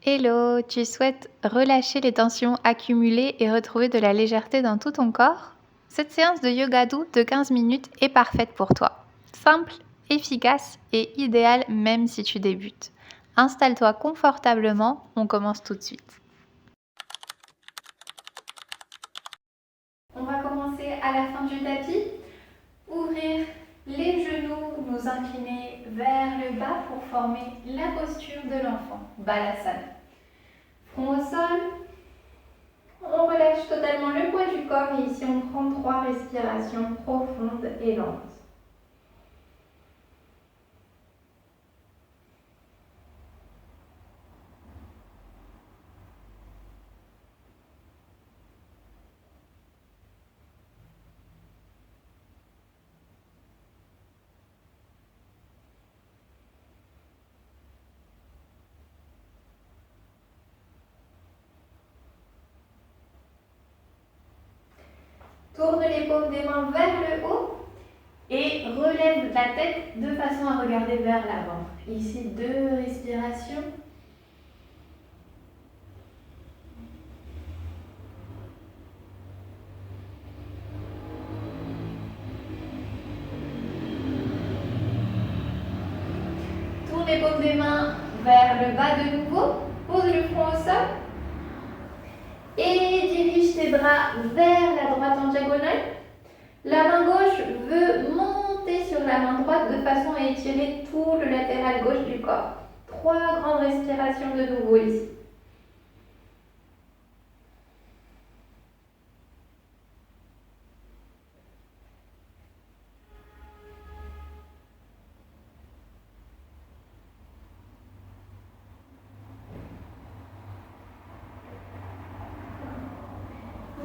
Hello, tu souhaites relâcher les tensions accumulées et retrouver de la légèreté dans tout ton corps? Cette séance de yoga doux de 15 minutes est parfaite pour toi. Simple, efficace et idéale même si tu débutes. Installe-toi confortablement, on commence tout de suite. On va commencer à la fin du tapis. Ouvrir les genoux, nous incliner vers le bas pour former la posture de l'enfant, Balasana. Front au sol, on relâche totalement le poids du corps et ici on prend 3 respirations profondes et lentes. Tourne les paumes des mains vers le haut et relève la tête de façon à regarder vers l'avant. Ici 2 respirations. Tourne les paumes des mains vers le bas de nouveau. Pose le front au sol. Et dirige tes bras vers la droite en diagonale. La main gauche veut monter sur la main droite de façon à étirer tout le latéral gauche du corps. 3 grandes respirations de nouveau ici.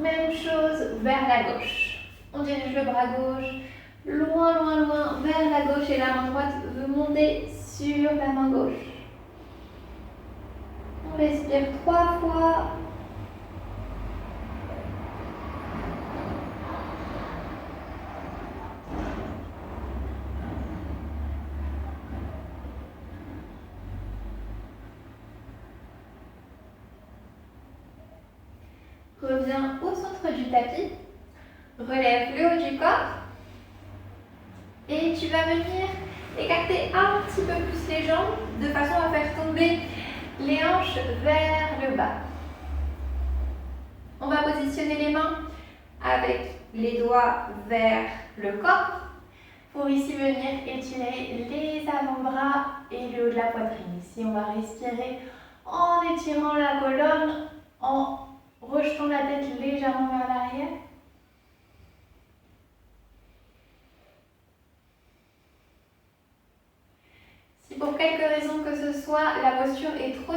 Même chose vers la gauche. On dirige le bras gauche, loin, loin, loin, vers la gauche et la main droite veut monter sur la main gauche. On respire 3 fois. Reviens au centre du tapis. Relève le haut du corps. Et tu vas venir écarter un petit peu plus les jambes de façon à faire tomber les hanches vers le bas. On va positionner les mains avec les doigts vers le corps pour ici venir étirer les avant-bras et le haut de la poitrine. Ici, on va respirer en étirant la colonne, en rejetant la tête légèrement vers l'arrière. Si pour quelque raison que ce soit, la posture est trop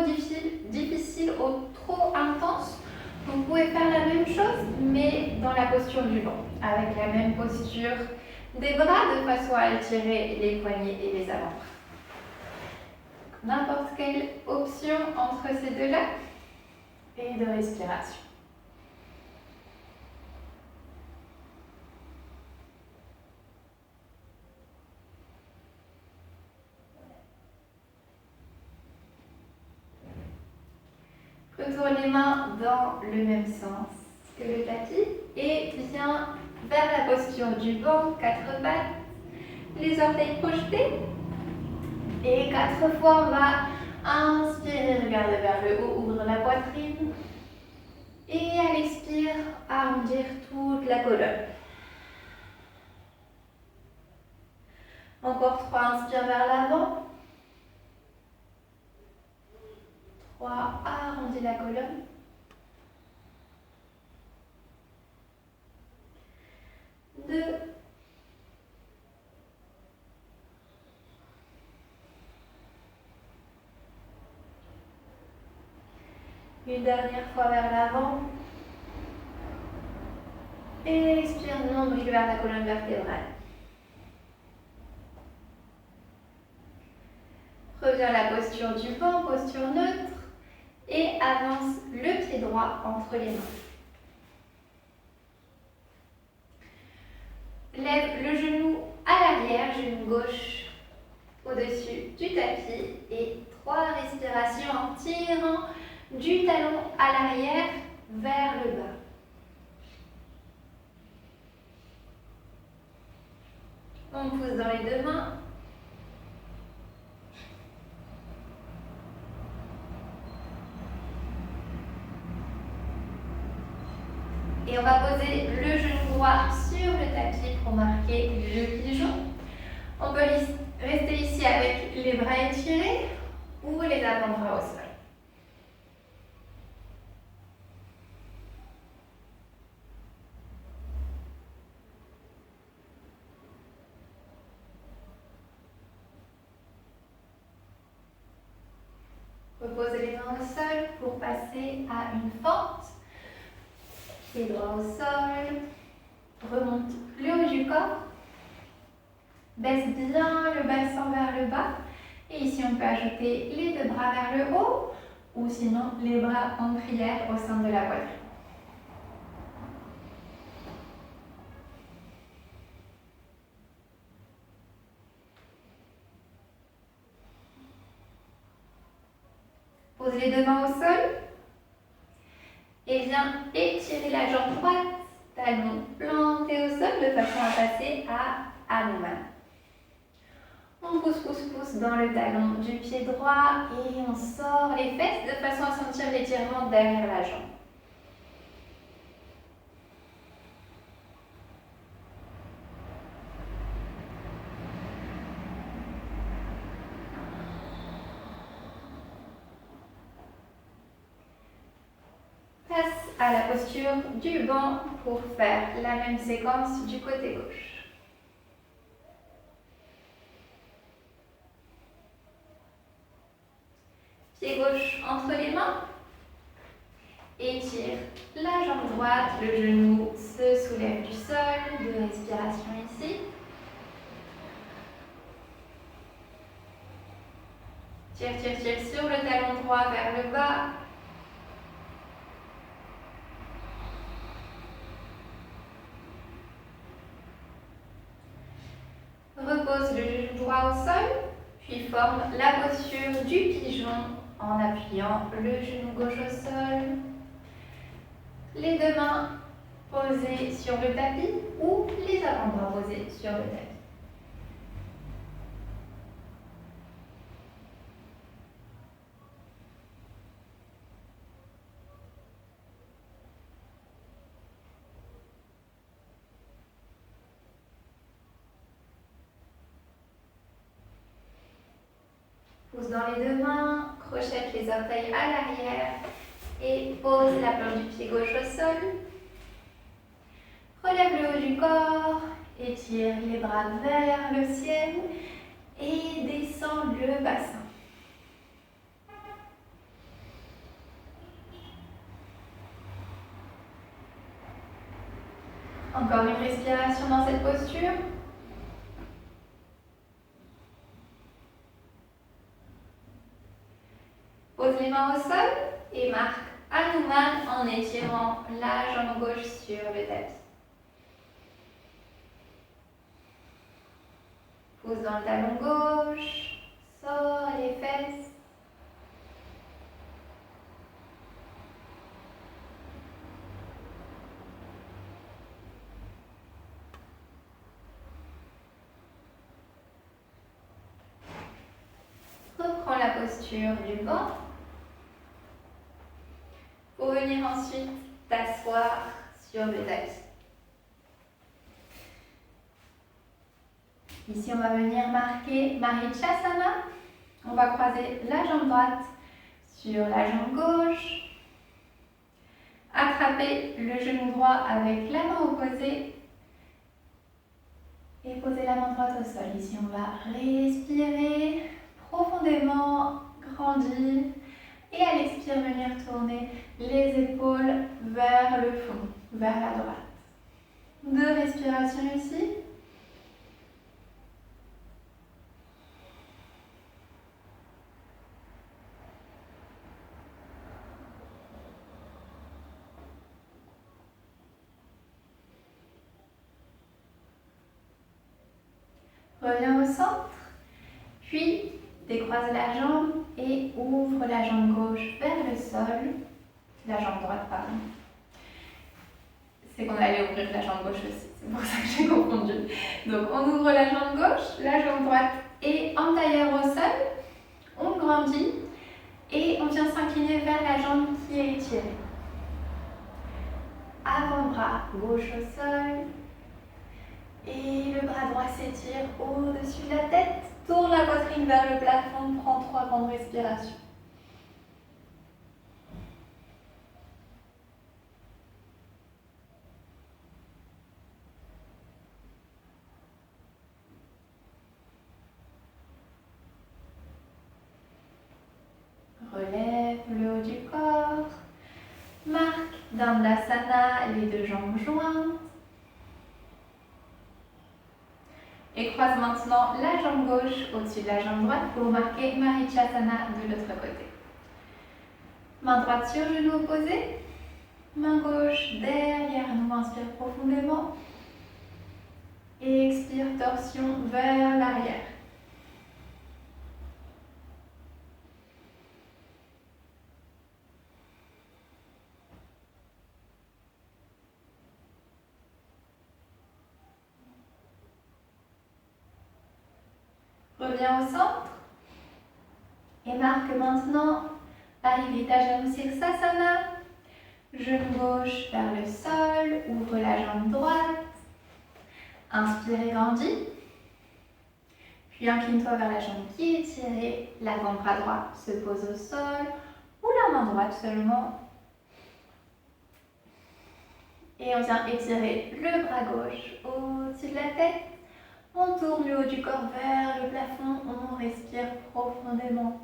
difficile ou trop intense, vous pouvez faire la même chose, mais dans la posture du banc, avec la même posture des bras de façon à étirer les poignets et les avant-bras. N'importe quelle option entre ces deux-là et de respiration. Retourne les mains dans le même sens que le tapis et viens vers la posture du banc, 4 pattes, les orteils projetés. Et 4 fois, on va inspirer, regarder vers le haut, ouvrir la poitrine. Et à l'expire, arrondir toute la colonne. Encore 3, inspire vers l'avant. 3, arrondis la colonne. 2. Une dernière fois vers l'avant. Et expire, nombril vers la colonne vertébrale. Reviens à la posture du banc, posture neutre. Et avance le pied droit entre les mains. Lève le genou à l'arrière, genou gauche au-dessus du tapis et 3 respirations en tirant du talon à l'arrière vers le bas. On pousse dans les deux mains. Et on va poser le genou droit sur le tapis pour marquer le pigeon. On peut rester ici avec les bras étirés ou les avant-bras au sol. Reposez les mains au sol pour passer à une fente. Pied droit au sol. Remonte le haut du corps. Baisse bien le bassin vers le bas. Et ici, on peut ajouter les deux bras vers le haut ou sinon les bras en prière au sein de la poitrine. Pose les deux mains au sol et viens étirer la jambe droite, talon planté au sol de façon à passer à Hanuman. On pousse dans le talon du pied droit et on sort les fesses de façon à sentir l'étirement derrière la jambe. Passe à la posture du banc pour faire la même séquence du côté gauche. Pied gauche entre les mains. Étire la jambe droite, le genou se soulève du sol. 2 respirations ici. Tire sur le talon droit vers le bas. Repose le genou droit au sol, puis forme la posture du pigeon en appuyant le genou gauche au sol. Les deux mains posées sur le tapis ou les avant-bras posés sur le tapis. Pousse dans les deux mains, crochette les orteils à l'arrière et pose la plante du pied gauche au sol. Relève le haut du corps, étire les bras vers le ciel et descend le bassin. Encore une respiration dans cette posture. Pose les mains au sol et marque Hanuman en étirant la jambe gauche sur le tapis. Pousse dans le talon gauche, sors les fesses. Reprends la posture du banc. Pour venir ensuite t'asseoir sur le tapis. Ici, on va venir marquer Marichyasana. On va croiser la jambe droite sur la jambe gauche. Attraper le genou droit avec la main opposée. Et poser la main droite au sol. Ici, on va respirer profondément, grandir. Et à l'expire, venir tourner les épaules vers le fond, vers la droite. 2 respirations ici. Reviens au centre, puis décroise la jambe et ouvre la jambe gauche vers le sol. La jambe droite, pardon. C'est qu'on allait ouvrir la jambe gauche aussi, c'est pour ça que j'ai confondu. Donc on ouvre la jambe gauche, la jambe droite est en tailleur au sol. On grandit et on vient s'incliner vers la jambe qui est étirée. Avant-bras gauche au sol. Et le bras droit s'étire au-dessus de la tête. Tourne la poitrine vers le plafond, prends 3 grandes respirations. Relève le haut du corps. Marque Dandasana, les 2 jambes jointes. Et croise maintenant la jambe gauche au-dessus de la jambe droite pour marquer Marichasana de l'autre côté. Main droite sur genou opposé. Main gauche derrière nous, inspire profondément. Et expire, torsion vers l'arrière. Reviens au centre et marque maintenant Parivita Janu Sirsasana. Genou gauche vers le sol, ouvre la jambe droite. Inspire et grandis. Puis incline-toi vers la jambe qui est étirée. L'avant-bras droit se pose au sol ou la main droite seulement. Et on vient étirer le bras gauche au-dessus de la tête. On tourne le haut du corps vers le plafond, on respire profondément.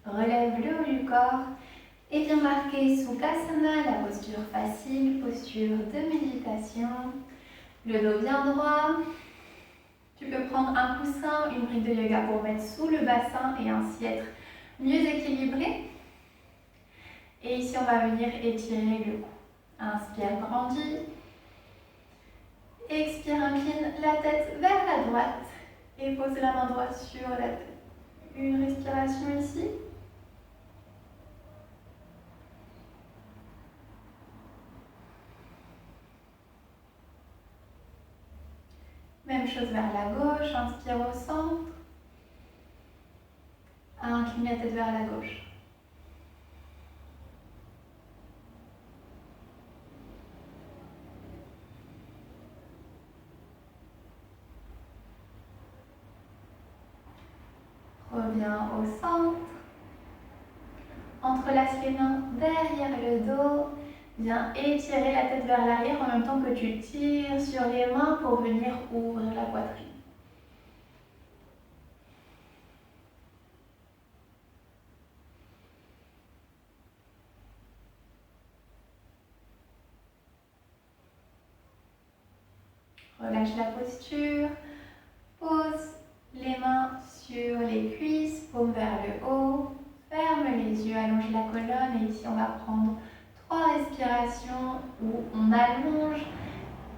Relève le haut du corps et viens marquer Sukhasana, la posture facile, posture de méditation. Le dos bien droit. Tu peux prendre un coussin, une brique de yoga pour mettre sous le bassin et ainsi être mieux équilibré. Et ici, on va venir étirer le cou. Inspire, grandis. Expire, incline la tête vers la droite et pose la main droite sur la tête. Une respiration ici. Même chose vers la gauche, inspire au centre. Incline la tête vers la gauche. Reviens au centre. Entrelace les mains derrière le dos. Viens étirer la tête vers l'arrière en même temps que tu tires sur les mains pour venir ouvrir la poitrine. Relâche la posture. Pose les mains sur les cuisses, paume vers le haut. Ferme les yeux, allonge la colonne et ici on va prendre 3 respirations où on allonge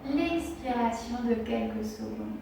l'expiration de quelques secondes.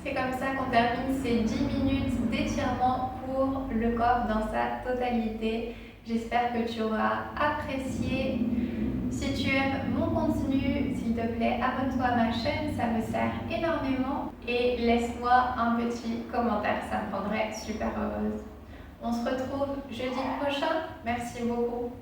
C'est comme ça qu'on termine ces 10 minutes d'étirement pour le corps dans sa totalité. J'espère que tu auras apprécié. Si tu aimes mon contenu, s'il te plaît, abonne-toi à ma chaîne, ça me sert énormément. Et laisse-moi un petit commentaire, ça me rendrait super heureuse. On se retrouve jeudi prochain. Merci beaucoup.